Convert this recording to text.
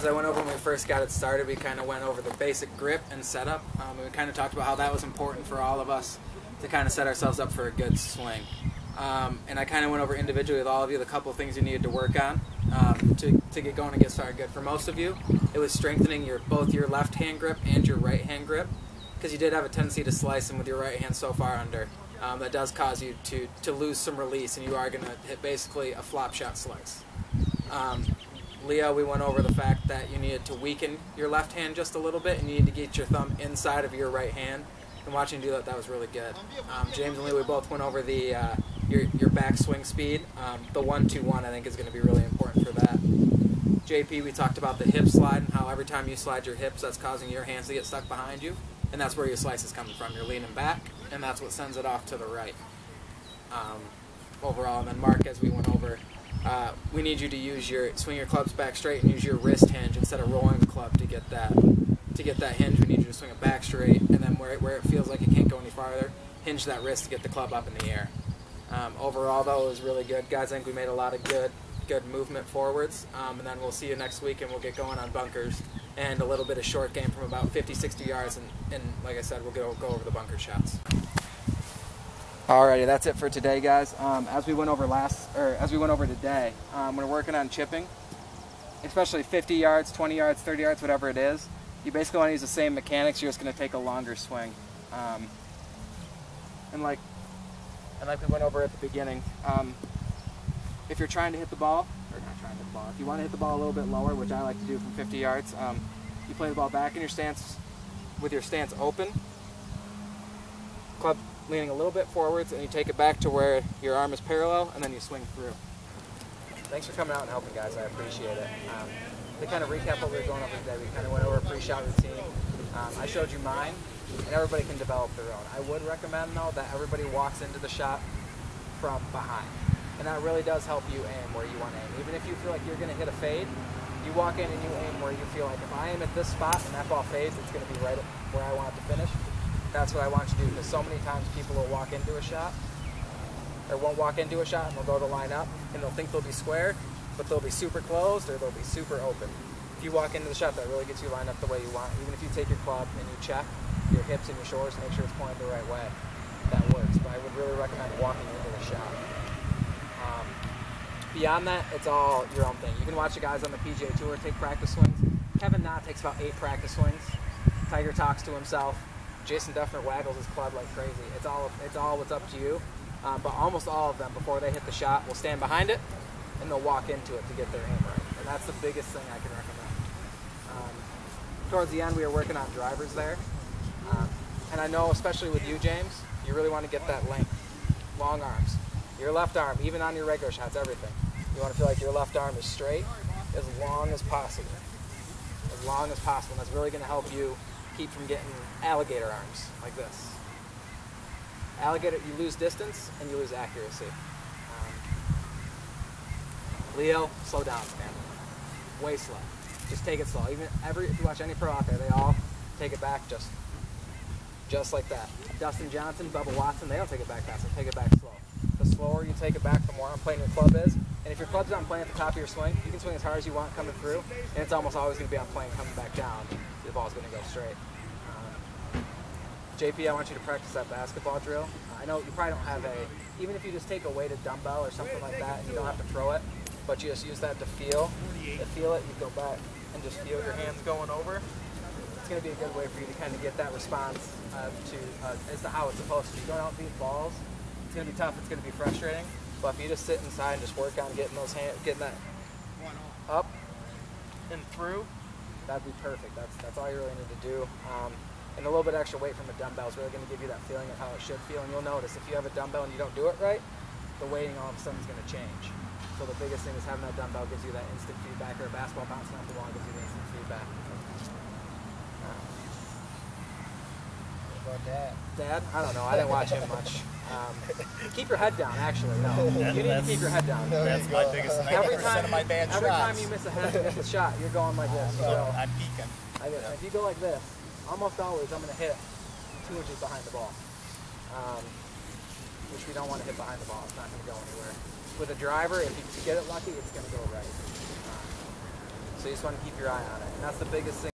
as I went over when we first got it started, we kind of went over the basic grip and setup. And we kind of talked about how that was important for all of us to kind of set ourselves up for a good swing. And I kind of went over individually with all of you the couple of things you needed to work on to get going and get started good. For most of you, it was strengthening both your left hand grip and your right hand grip, because you did have a tendency to slice them with your right hand so far under. That does cause you to lose some release, and you are going to hit basically a flop shot slice. Leo, we went over the fact that you needed to weaken your left hand just a little bit, and you need to get your thumb inside of your right hand. And watching you do that, that was really good. James and Leo, we both went over the your backswing speed. The 1-2-1, I think, is going to be really important for that. JP, we talked about the hip slide and how every time you slide your hips, that's causing your hands to get stuck behind you, and that's where your slice is coming from. You're leaning back, and that's what sends it off to the right. Overall, and then Mark, as we went over, we need you to swing your clubs back straight and use your wrist hinge instead of rolling the club to get that hinge. We need you to swing it back straight, and then where it feels like it can't go any farther, hinge that wrist to get the club up in the air. Overall, though, it was really good, guys. I think we made a lot of good movement forwards, and then we'll see you next week, and we'll get going on bunkers and a little bit of short game from about 50-60 yards, and like I said, we'll go over the bunker shots. Alrighty, that's it for today, guys. As we went over today, we're working on chipping, especially 50 yards, 20 yards, 30 yards, whatever it is. You basically want to use the same mechanics. You're just going to take a longer swing. And like we went over at the beginning, if you're trying to hit the ball, or not trying to hit the ball, if you want to hit the ball a little bit lower, which I like to do from 50 yards, you play the ball back in your stance with your stance open, club leaning a little bit forwards, and you take it back to where your arm is parallel, and then you swing through. Thanks for coming out and helping, guys. I appreciate it. To kind of recap what we were going over today, we kind of went over a pre-shot routine. I showed you mine, and everybody can develop their own. I would recommend, though, that everybody walks into the shot from behind. And that really does help you aim where you want to aim. Even if you feel like you're going to hit a fade, you walk in and you aim where you feel like, if I aim at this spot and that ball fades, it's going to be right where I want it to finish. That's what I want you to do, because so many times people will walk into a shot, or won't walk into a shot, and they'll go to line up, and they'll think they'll be square, but they'll be super closed, or they'll be super open. If you walk into the shot, that really gets you lined up the way you want. Even if you take your club and you check your hips and your shoulders to make sure it's pointed the right way, that works. But I would really recommend walking into the shot. Beyond that, it's all your own thing. You can watch the guys on the PGA Tour take practice swings. Kevin Na takes about 8 practice swings. Tiger talks to himself. Jason Duffner waggles his club like crazy. It's all what's up to you. But almost all of them, before they hit the shot, will stand behind it, and they'll walk into it to get their aim right. And that's the biggest thing I can recommend. Towards the end, we were working on drivers there. And I know, especially with you, James, you really want to get that length, long arms. Your left arm, even on your regular shots, everything. You want to feel like your left arm is straight as long as possible. As long as possible. And that's really going to help you keep from getting alligator arms like this. Alligator, you lose distance and you lose accuracy. Leo, slow down, man. Way slow. Just take it slow. Even if you watch any pro out there, they all take it back just like that. Dustin Johnson, Bubba Watson, they don't take it back fast. They take it back slow. The slower you take it back, the more on plane your club is. And if your club's on plane at the top of your swing, you can swing as hard as you want coming through, and it's almost always going to be on plane coming back down. The ball's going to go straight. JP, I want you to practice that basketball drill. I know you probably don't have even if you just take a weighted dumbbell or something like that, and you don't have to throw it, but you just use that to feel it, you go back and just feel your hands going over. It's going to be a good way for you to kind of get that response as to how it's supposed to be. Going out and beat balls, it's going to be tough, it's going to be frustrating, but if you just sit inside and just work on getting that up and through, that'd be perfect. That's all you really need to do. And a little bit extra weight from a dumbbell is really going to give you that feeling of how it should feel. And you'll notice if you have a dumbbell and you don't do it right, the weighting all of a sudden is going to change. So the biggest thing is having that dumbbell gives you that instant feedback, or a basketball bouncing off the wall gives you the instant feedback. What about Dad? Dad? I don't know. I didn't watch him much. Keep your head down, actually. No. You need to keep your head down. That's my biggest 90% of my bad shots. Every time you miss a shot, you're going like this. I'm peeking. If you go like this, almost always I'm going to hit 2 inches behind the ball, which we don't want to hit behind the ball. It's not going to go anywhere. With a driver, if you get it lucky, it's going to go right. So you just want to keep your eye on it. And that's the biggest thing.